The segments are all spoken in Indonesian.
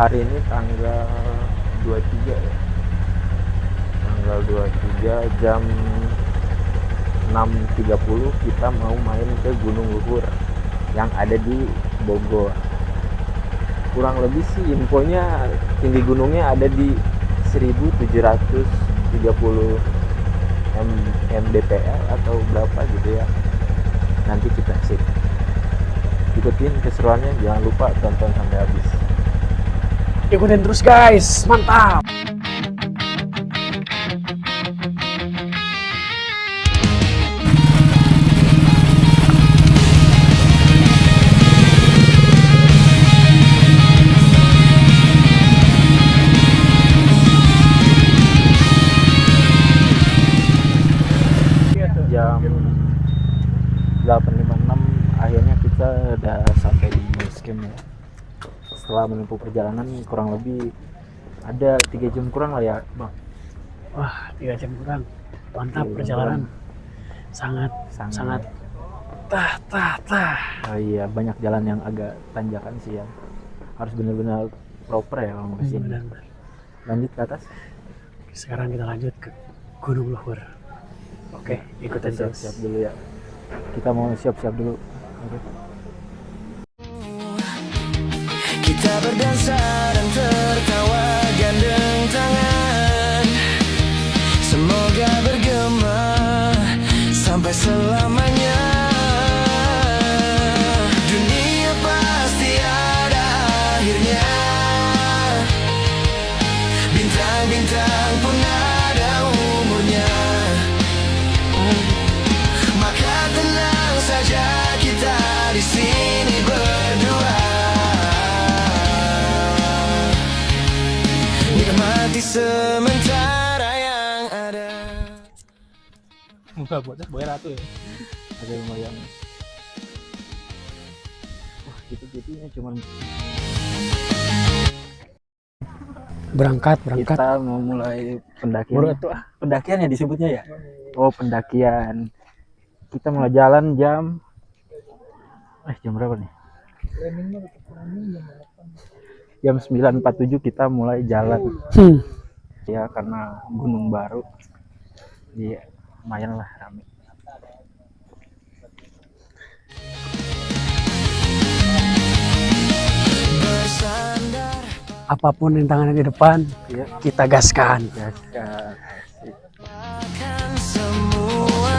Hari ini tanggal 23 ya. Tanggal 23 jam 6.30 kita mau main ke Gunung Luhur yang ada di Bogor. Kurang lebih sih infonya tinggi gunungnya ada di 1730 mdpl atau berapa gitu ya. Nanti kita cek. Ikutin keseruannya, jangan lupa tonton sampai habis. Ikutin terus guys, mantap. Jam 8.56 akhirnya kita udah sampai di base camp ya. Setelah menempuh perjalanan kurang lebih ada 3 jam kurang lah ya Bang. Wah, 3 jam kurang. Mantap 3 jam perjalanan. kurang. Sangat tah. Oh iya, banyak jalan yang agak tanjakan sih ya. Harus benar-benar proper ya kalau kesini. Benar. Lanjut ke atas. Sekarang kita lanjut ke Gunung Luhur. Oke, ikutin Kita terus. siap-siap dulu ya. Kita mau siap-siap dulu. Oke. Kita berdansa dan tertawa gandeng tangan. Semoga bergema sampai selamanya. Dunia pasti ada akhirnya. Bintang-bintang pun ada umurnya. Maka tenang saja kita di sini berdua. Nikmati sementara yang ada. Enggak buat boy ratu ya. Ada lumayan. Wah, gitu-gitunya cuman Berangkat. kita mau mulai pendakian. Buru tuh ah. Pendakian ya disebutnya ya? Oh, pendakian. Kita mulai jalan jam berapa nih? Jam 9.47 kita mulai jalan. Ya karena gunung baru. Iya, lumayan lah rame. Bersandar Apapun rintangannya di depan, Iya, kita gaskan. gaskan. akan semua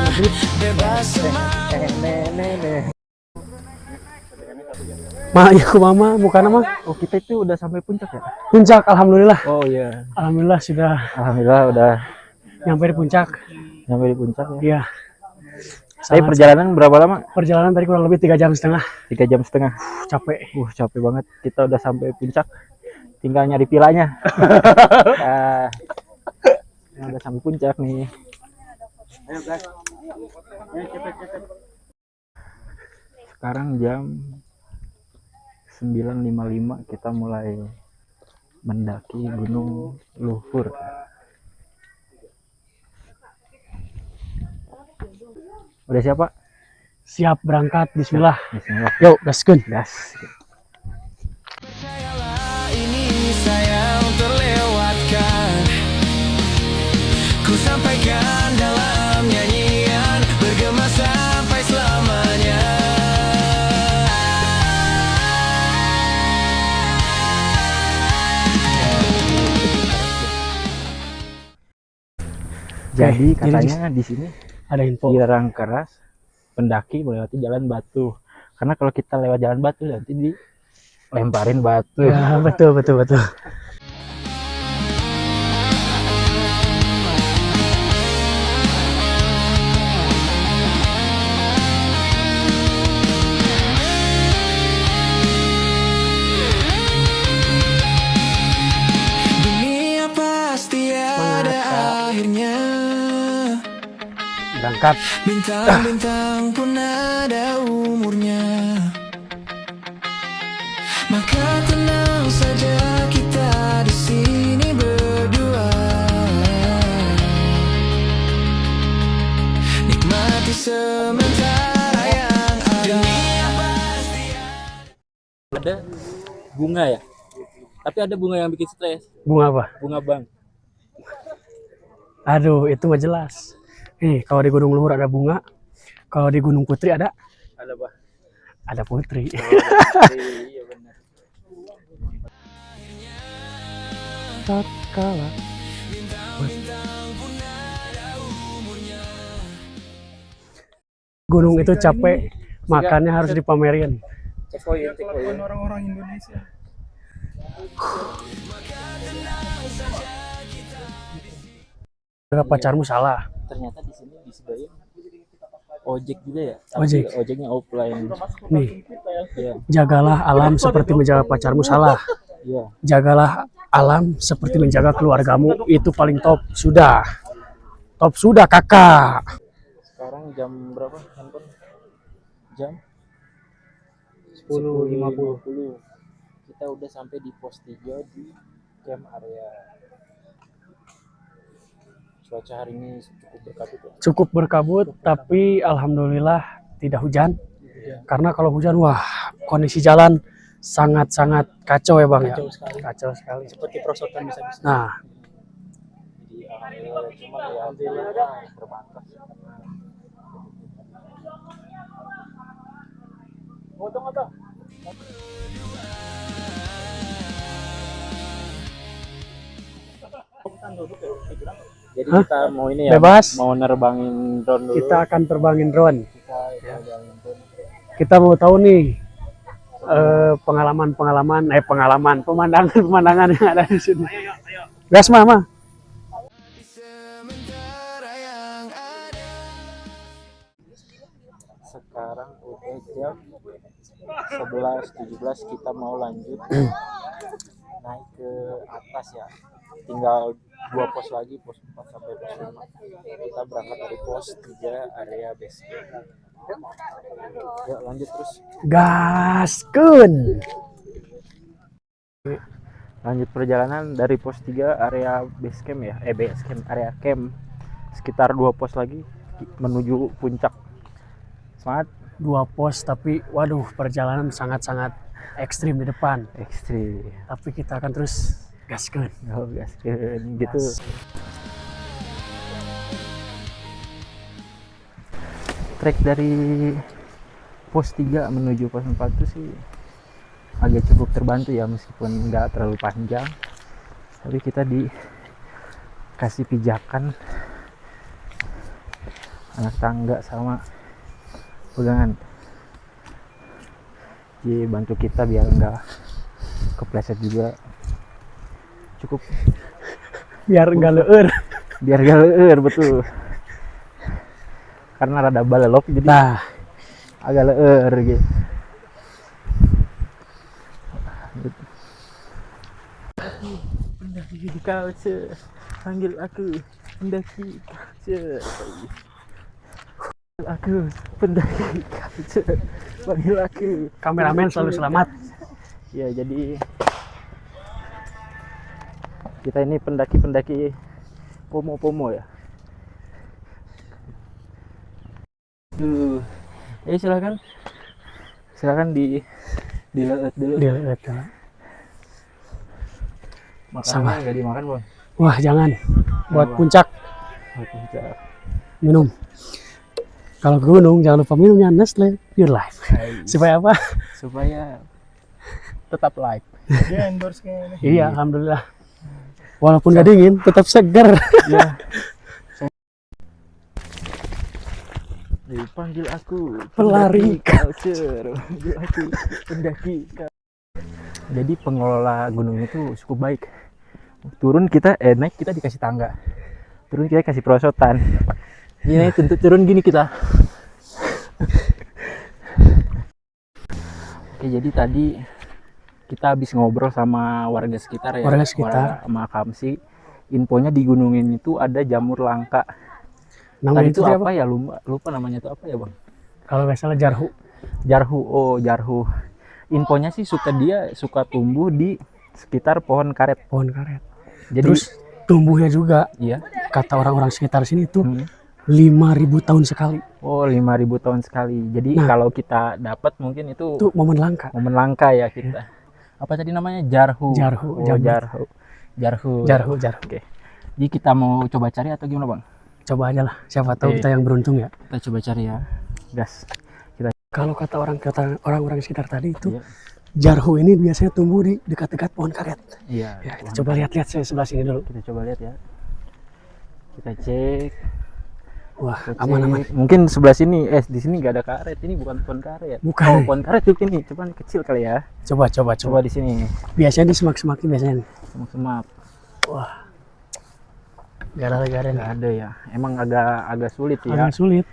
bebas semangat. Aku mama, bukan mama. Oh, kita itu udah sampai puncak ya? Puncak, alhamdulillah. Oh iya. Alhamdulillah sudah Alhamdulillah udah nyampe di puncak. sampai di puncak ya. Iya. Tapi perjalanan berapa lama? Perjalanan tadi kurang lebih 3,5 jam. 3 jam setengah. Capek. Capek banget. Kita udah sampai puncak. Tinggal nyari pilanya. Udah sampai puncak nih. Sekarang jam 9.55 kita mulai mendaki Gunung Luhur. Udah siapa? Siap berangkat, bismillah. Bismillah. Yuk, gaskeun. Gas. Percayalah ini sayang terlewatkan. Ku sampaikan dalam nyanyian bergema sampai selamanya. Jadi Oke, katanya di sini Ada info. dilarang keras pendaki melewati jalan batu. Karena kalau kita lewat jalan batu nanti dilemparin batu. Ya, betul. Dunia pasti ada akhirnya. Berangkat. Bintang-bintang pun ada umurnya. Maka tenang saja kita di sini berdua. Nikmati sementara yang ada. Ada bunga ya? Tapi ada bunga yang bikin stres. Bunga apa? Bunga bang. Aduh, itu mah jelas. Nih, kalau di Gunung Luhur ada bunga, kalau di Gunung Putri ada Ada apa? ada putri. Iya benar. Tatkala gunung itu capek, makannya harus dipamerin. Cekoin. Orang-orang Indonesia. Jaga pacarmu salah. Ternyata di sini di Sebayang ojek juga ya. Tapi Ojek. ojeknya offline. Nih, Iya. jagalah alam seperti menjaga pacarmu salah. Iya. Jagalah alam seperti menjaga keluargamu, itu paling top. Sudah. Top sudah, kakak. Sekarang jam berapa handphone? Jam 10.50. Kita udah sampai di pos 3 di camp area. Cuaca hari ini cukup berkabut ya. Cukup berkabut, tapi alhamdulillah tidak hujan. Karena kalau hujan, wah, kondisi jalan sangat-sangat kacau ya bang. Kacau ya? sekali. Kacau sekali. Seperti perosotan bisa-bisa. Nah, Jadi alhamdulillah cuma ya alhamdulillah terbatas. Potong apa? Jadi Hah? kita mau ini ya, Bebas. mau nerbangin drone dulu. kita akan terbangin drone. Kita terbangin drone. Kita mau tahu nih pengalaman pemandangan yang ada di sini. Gas mama. Sementara yang ada. Sekarang udah jam 11.17, kita mau lanjut naik ke atas ya. Tinggal 2 pos lagi, pos 4 sampai pos 5. Kita berangkat dari pos 3 area base camp. Yuk lanjut terus. Gaskun. Lanjut perjalanan dari pos 3 area base camp ya. Base camp, area camp. Sekitar 2 pos lagi menuju puncak. Semangat. 2 pos, tapi waduh, perjalanan sangat-sangat ekstrim di depan. Ekstrim. Tapi kita akan terus gaskun. Oh, gaskeun gitu. Trek dari pos 3 menuju pos 4 itu sih agak cukup terbantu ya, meskipun nggak terlalu panjang. Tapi kita dikasih pijakan anak tangga sama pegangan. Jadi bantu kita biar nggak kepleset juga. Cukup Biar enggak leur. biar gak leur, betul. Karena rada balelok jadi Nah, agak leur gitu. Pendaki culture, panggil aku pendaki culture. Panggil aku pendaki culture, panggil aku. kameramen selalu selamat. Ya, jadi kita ini pendaki-pendaki pomo-pomo ya. Silakan dileut dulu. Dilihat. Sama. Makannya nggak dimakan, Bang. Wah, jangan. Buat Kenapa? puncak Puncak. minum. Kalau ke gunung jangan lupa minumnya Nestle Pure Life. Supaya apa? Supaya tetap live. Dia endorse kayaknya. Iya, alhamdulillah. Walaupun gak dingin, tetap segar. Ya. Panggil aku Pelari culture, panggil aku pendaki. Jadi pengelola gunung itu cukup baik. Turun kita naik kita dikasih tangga. Turun kita kasih perosotan. Ini tentu turun gini kita. Oke, jadi tadi kita habis ngobrol sama warga sekitar ya. Warga sekitar. Sama Kamsi. Infonya di gunung ini tuh ada jamur langka. Namanya Tadi itu siapa? apa ya? Lupa namanya itu apa ya, Bang? Kalau nggak salah jarhu. Jarhu. Oh, jarhu. Infonya sih dia suka tumbuh di sekitar pohon karet. Pohon karet. Jadi Terus tumbuhnya juga, iya. kata orang-orang sekitar sini tuh Hmm. 5.000 tahun sekali. Oh, 5.000 tahun sekali. Jadi Nah. kalau kita dapat mungkin itu Itu momen langka. momen langka ya kita. Apa tadi namanya? Jarhu. Jarhu, Oh, jamur. jarhu. Jarhu. Jarhu. Oke. Jadi kita mau coba cari atau gimana, Bang? Coba aja lah, siapa tahu Oke. kita yang beruntung ya. Kita coba cari ya. Gas. Kalau kata orang-orang sekitar tadi itu, Iya. jarhu ini biasanya tumbuh di dekat-dekat pohon karet. Iya. Ya, kita coba lihat-lihat saya sebelah sini dulu. Kita coba lihat ya. Kita cek. Wah, Kita aman-aman. cek. Mungkin sebelah sini, di sini nggak ada karet. Ini bukan pohon karet. Bukan. Oh, pohon karet tuh ini, cuman kecil kali ya. Coba. Coba di sini. Biasanya di semak-semak biasanya nih. Semak-semak. Wah, gak ada Nggak nih. ada ya. Emang agak sulit ya. Agak sulit.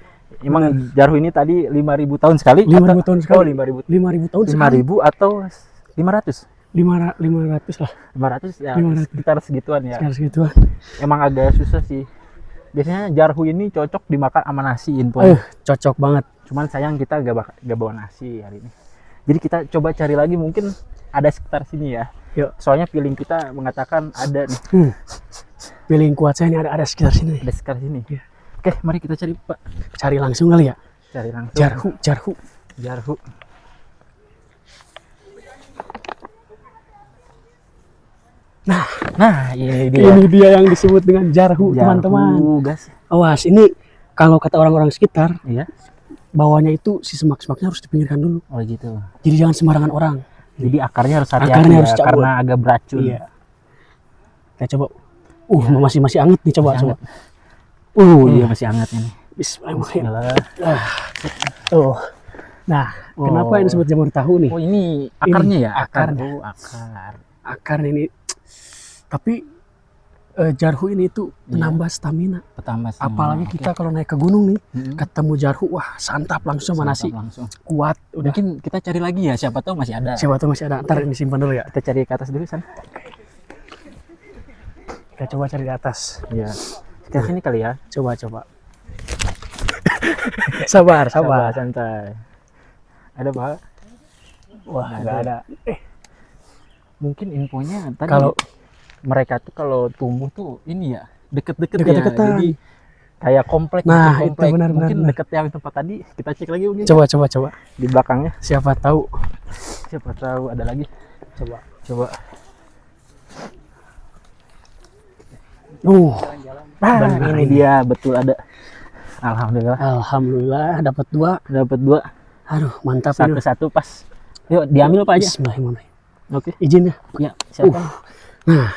Emang jarhu ini tadi 5.000 tahun sekali? 5.000 tahun sekali. Oh, 5.000. 5.000 tahun sekali. 5.000 atau 500? 500 lah. 500 ya, 500. sekitar segituan ya. Sekitar segituan. Emang agak susah sih. Biasanya jarhu ini cocok dimakan sama nasi info. Cocok banget. Cuman sayang kita gak bawa nasi hari ini. Jadi kita coba cari lagi, mungkin ada sekitar sini ya. Yuk. Soalnya feeling kita mengatakan ada nih. Feeling kuat saya ini ada sekitar sini. Ada sekitar sini. Iya. Oke, mari kita cari, Pak. Cari langsung kali ya. Cari langsung. Jarhu. Jarhu. Nah, ini dia. Ini dia yang disebut dengan jarhu, teman-teman. Jarhu, gas. Awas, ini kalau kata orang-orang sekitar, Iya. bawahnya itu si semak-semaknya harus dipinggirkan dulu. Oh gitu. Jadi jangan sembarangan orang. Jadi akarnya harus hati-hati Akarnya ya, harus cabut. karena agak beracun. Iya. Kita coba. Masih anget nih, coba. Masih coba. Iya masih hangat ini. Bismillahirrahmanirrahim. Bismillah. Tuh. Nah, kenapa ini disebut jamur tahu nih? Oh ini akarnya ya? akarnya. Oh akar. Akar ini. Tapi jarhu ini tuh penambah stamina. Petambah sih. Apalagi Oke. kita kalau naik ke gunung nih, Mm-mm. ketemu jarhu, wah santap langsung sama nasi. Santap langsung. Kuat. Udah. Mungkin kita cari lagi ya, siapa tahu masih ada. Siapa tahu masih ada. Ntar ini simpan dulu ya. Kita cari ke atas dulu san. Kita coba cari di atas. Iya. Kita sini kali ya. Coba. sabar. Santai. Ada Pak? Wah, nggak ada. Mungkin infonya tadi Kalau mereka tuh kalau tumbuh tuh ini ya deket-deket ya. Deket-deketan. Jadi kayak komplek. Nah, gitu, komplek. itu benar. Mungkin deket yang tempat tadi. Kita cek lagi mungkin. coba. Di belakangnya. Siapa tahu. Siapa tahu ada lagi. Coba. Ini dia betul ada. Alhamdulillah dapat 2. Dapat 2. Aduh, mantap ini. Satu-satu pas. Yuk diambil Pak aja. Bismillahirrahmanirrahim. Oke. Izin ya. Ya, silakan. Nah,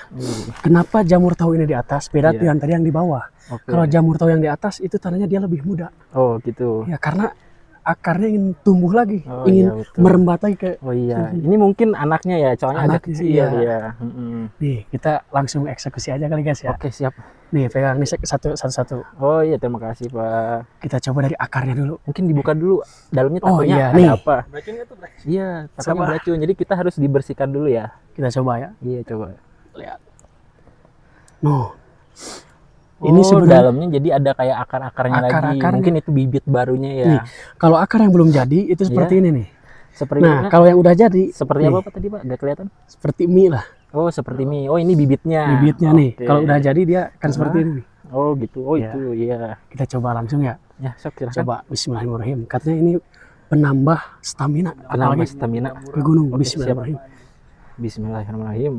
kenapa jamur tahu ini di atas beda Iya. dengan tadi yang di bawah? Oke. Kalau jamur tahu yang di atas itu tandanya dia lebih muda. Oh, gitu. Ya, karena akarnya ingin tumbuh lagi, Oh, ingin iya, betul. merembat lagi ke. Oh iya, ini mungkin anaknya ya, soalnya agak Anaknya, kecil iya. ya. Mm-mm. Nih, kita langsung eksekusi aja kali guys ya. Oke, siap. Nih, pegang nih satu-satu. Oh iya, terima kasih Pak. Kita coba dari akarnya dulu. Mungkin dibuka dulu, dalamnya Oh, takutnya iya, ada nih. apa? Beracunnya tuh beracun. Iya, takutnya Sabar. beracun. Jadi kita harus dibersihkan dulu ya. Kita coba ya. Iya, coba. Lihat. No. Ini Oh, sebenarnya dalamnya jadi ada kayak akar-akarnya lagi. Akar-akarnya. Mungkin itu bibit barunya ya. Nih, kalau akar yang belum jadi itu seperti ini nih. Seperti Nah, kalau yang udah jadi seperti nih, apa Pak tadi Pak? Gak kelihatan? seperti mie lah Oh, seperti mie. Oh, ini bibitnya. bibitnya nih. Oke. Kalau udah jadi dia kan seperti ini nih. Oh, gitu. Oh, Ya. itu iya. Kita coba langsung ya. Ya, sok silakan. Coba bismillahirrahmanirrahim. Katanya ini penambah stamina Penambah apalagi stamina. ke gunung. Oke, Bismillahirrahmanirrahim. Bismillahirrahmanirrahim.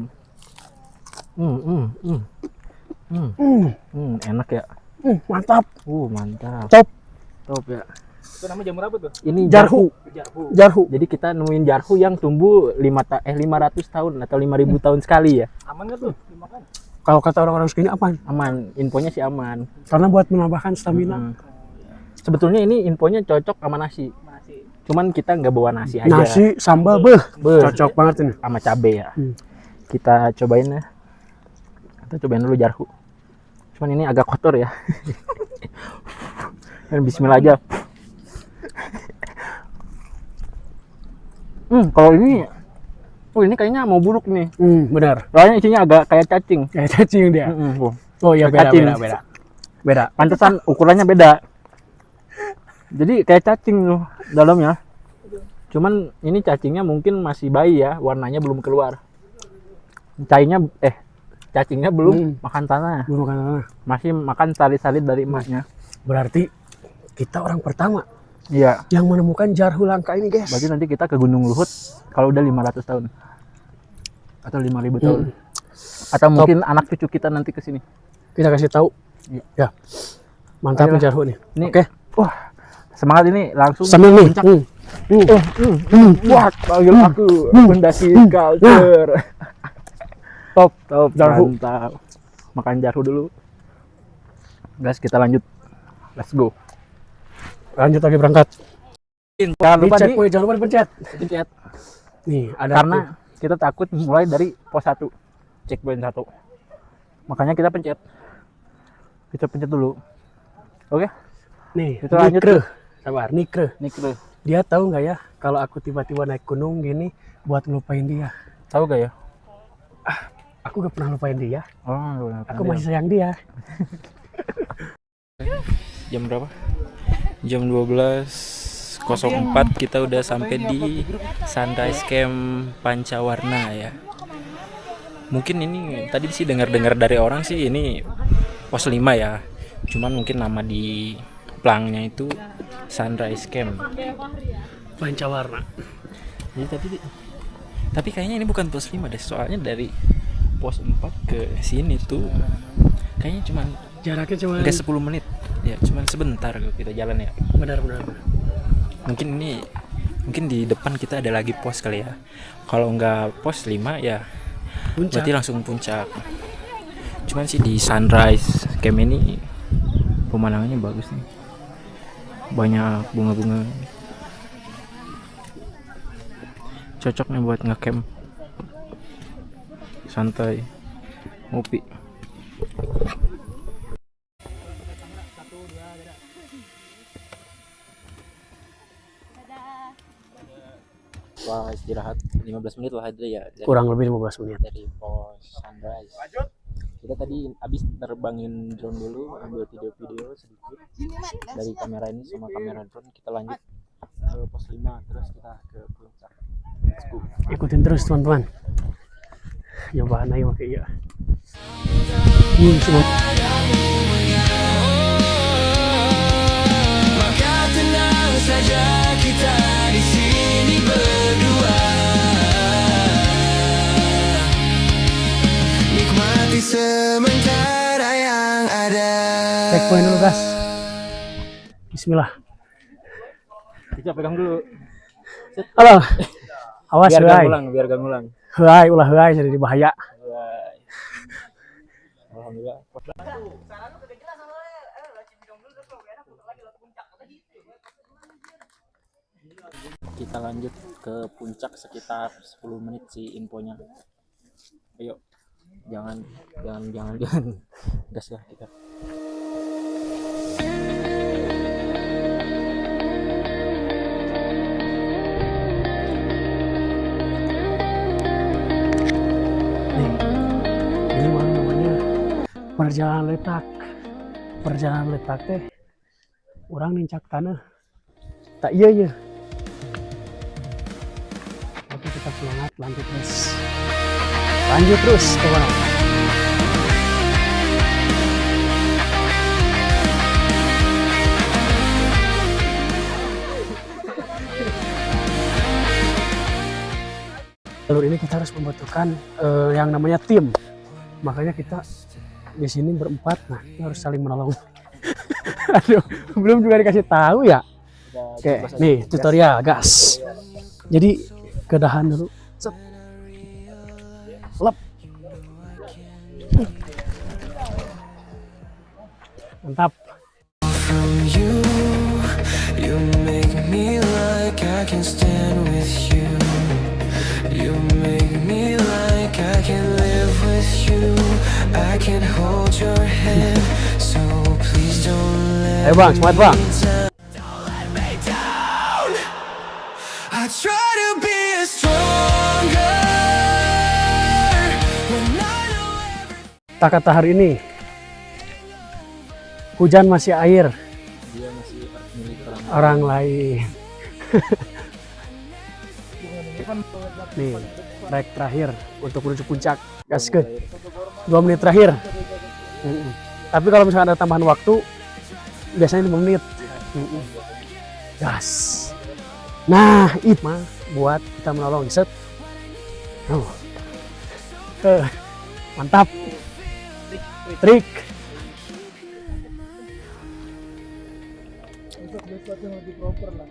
Enak ya. Mantap. Mantap. Top. Top ya. Itu nama jamur apa tuh? Ini Jarhu. Jarhu. Jadi kita nemuin jarhu yang tumbuh 500 tahun atau 5.000 tahun sekali ya. Aman nggak tuh dimakan? Kalau kata orang-orang segini apa? Aman, infonya sih aman. Karena buat menambahkan stamina. Sebetulnya ini infonya cocok sama nasi. Cuman kita nggak bawa nasi aja. Nasi sambal beh. Beh. Cocok banget ini. Sama cabe ya. Hmm. Kita cobain ya. Kita cobain dulu jarhu. Cuman ini agak kotor ya. Dan bismillah aja. Kalau ini ini kayaknya mau buruk nih. Benar. Soalnya isinya agak kayak cacing. Kayak cacing dia. Tuh. Oh iya, beda, Cacing. beda. Pantesan ukurannya beda. Jadi kayak cacing tuh dalamnya. Cuman ini cacingnya mungkin masih bayi ya, warnanya belum keluar. Cacingnya belum makan tanah. Belum makan tanah. Masih makan salit-salit dari emaknya. Berarti kita orang pertama Iya. yang menemukan jarhu langka ini, guys. Berarti nanti kita ke Gunung Luhut kalau udah 500 tahun. Atau 5.000 tahun. Atau mungkin anak cucu kita nanti ke sini. Kita kasih tahu. Iya. Ya. Mantap Ayolah. nih Jarhu nih. Ini, Oke. Wah, semangat ini langsung Sambil nih. puncak. Wah, panggil aku mendaki culture. Top, Jarhu. mantap. Makan jarhu dulu. Guys, kita lanjut. Let's go. Lanjut lagi berangkat. Jangan lupa Dicek, woy, jangan lupa dipencet. dipencet. Nih, ada Karena kita takut mulai dari pos 1. Checkpoint 1. Makanya kita pencet. Kita pencet dulu. Oke? nih, Kita lanjut Nikre. Sabar, Nikre. Nih kita Dia tahu nggak ya kalau aku tiba-tiba naik gunung gini buat ngelupain dia? tahu gak ya? Aku gak pernah lupain dia. Oh, Aku masih sayang dia. Jam berapa? Jam 12.04 kita udah sampai di Sunrise Camp Pancawarna ya. Mungkin ini tadi sih dengar-dengar dari orang sih ini pos 5 ya. Cuman mungkin nama di plangnya itu Sunrise Camp. Pancawarna. Jadi tapi kayaknya ini bukan pos 5 deh. Soalnya dari pos 4 ke sini tuh kayaknya cuman Jaraknya cuma enggak 10 menit. Ya, cuman sebentar kita jalan ya. benar-benar. Mungkin di depan kita ada lagi pos kali ya. Kalau nggak pos 5 ya Puncak. berarti langsung puncak. Cuman sih di Sunrise Camp ini pemandangannya bagus nih, banyak bunga-bunga, cocok nih buat ngecamp santai ngopi. Wah, istirahat 15 menit lah ada ya Kurang lebih 15 menit. dari pos Sunrise. Kita tadi habis terbangin drone dulu, ambil video-video sedikit dari kamera ini sama kamera drone. Kita lanjut ke pos 5 terus kita ke puncak. Let's go. Ikutin terus teman-teman. Nyobaan aja pakai iya. Semua. Maka tenang saja kita di sini berdua. Nikmati sementara yang ada. Checkpoint dulu guys. Bismillah. Kita pegang dulu. Halo. Awas Biar gak heuai. ngulang, biar gak ngulang. Heuai ulah heuai jadi bahaya. Alhamdulillah. Kita lanjut ke puncak sekitar 10 menit sih infonya. Ayo. Jangan gas lah kita. Ini mah namanya perjalanan letak. Perjalanan letak teh orang nincak tanah. Tak iya ya. Tapi tetap semangat, lanjut terus. Lanjut terus, kawan. Jalur ini kita harus membutuhkan yang namanya tim. Makanya kita di sini berempat. Nah, kita harus saling menolong. Aduh, belum juga dikasih tahu ya. Oke, nih tutorial gas. Jadi kedahan dulu. Set. Lep. Mantap. From you, you make me like I can stand with you. You make me like I can live with you. I can hold your hand, so please don't let Ayo bang, semangat bang. me down. I try to be stronger when I know everything. Tak kata hari ini hujan masih air Dia masih milik orang lain. Nih, trek terakhir untuk menuju puncak. Gaskeun. 2 menit terakhir. Tapi kalau misalkan ada tambahan waktu, biasanya 5 menit. Gas. Nah, itu mah buat kita menolong. Set. Oh. Mantap. Trik. Untuk sesuatu yang lebih proper lah.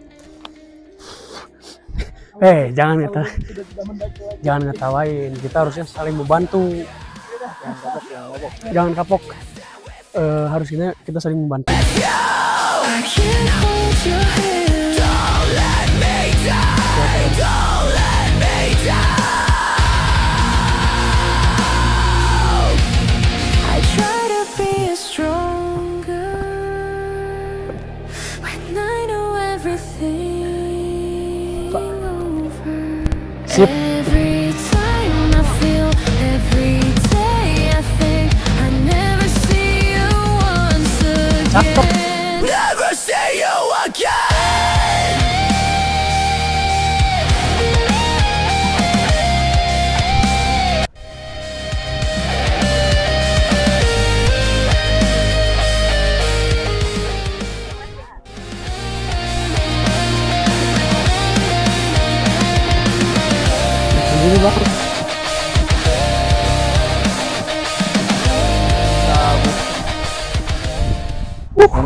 Jangan Sudah tidak mendaki lagi. jangan ngetawain. Kita harusnya saling membantu. Jangan kapok. Harusnya kita saling membantu. I can't hold your hand. Don't let me die. Don't let me down. I try to be stronger when I know everything over. Sip. Every time I feel, every day I think I never see you once Cakep. again. Never see you again. Ini bang.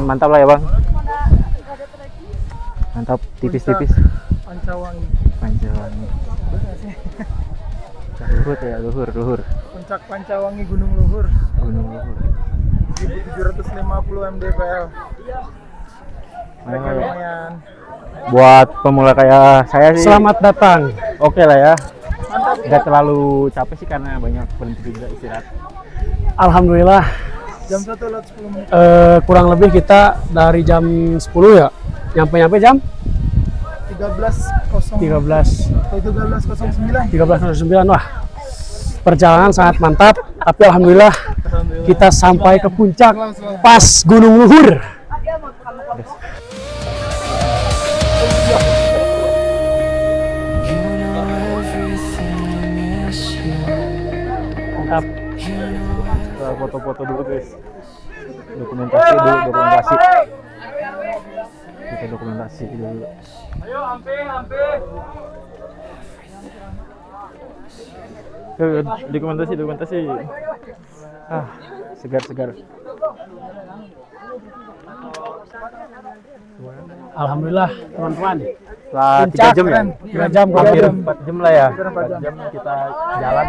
Mantap lah ya bang. Mantap, tipis-tipis. Pancawangi. Pancawangi. Luhur ya, luhur. Puncak Pancawangi Gunung Luhur. Gunung Luhur. 1750 mdpl. Mereka lumayan. Buat pemula kayak saya sih. Selamat datang. Oke lah ya. Mantap. Nggak terlalu capek sih karena banyak berhenti juga istirahat. Alhamdulillah. Jam 1 lewat 10 menit. Kurang lebih kita dari jam 10 ya. Nyampe jam 13.09. 13.09. Wah, perjalanan sangat mantap. Tapi alhamdulillah kita sampai ke puncak pas Gunung Luhur. You know everything is you. Mantap. Kita foto-foto dulu guys. Dokumentasi dulu, dokumentasi. Kita dokumentasi dulu. Ayo, dokumentasi. Segar. Alhamdulillah teman-teman. Setelah 3 Puncak, jam ya? keren. 3 jam, Hampir 4 jam. 4 jam lah ya. 4 jam kita jalan.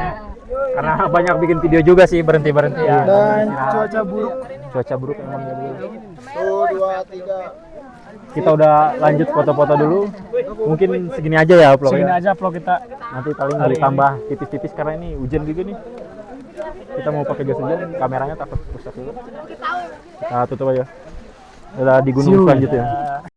Karena banyak bikin video juga sih, berhenti-berhenti ya. Dan cuaca buruk. Cuaca buruk emang ya dulu. Tuh 2, 3. Kita udah lanjut foto-foto dulu. Mungkin segini aja ya Segini vlognya. aja vlog kita. Nanti paling ditambah tipis-tipis karena ini hujan juga nih. Kita mau pakai jas hujan, kameranya takut rusak dulu. Kita tutup aja. Udah di See gunung you. selanjutnya.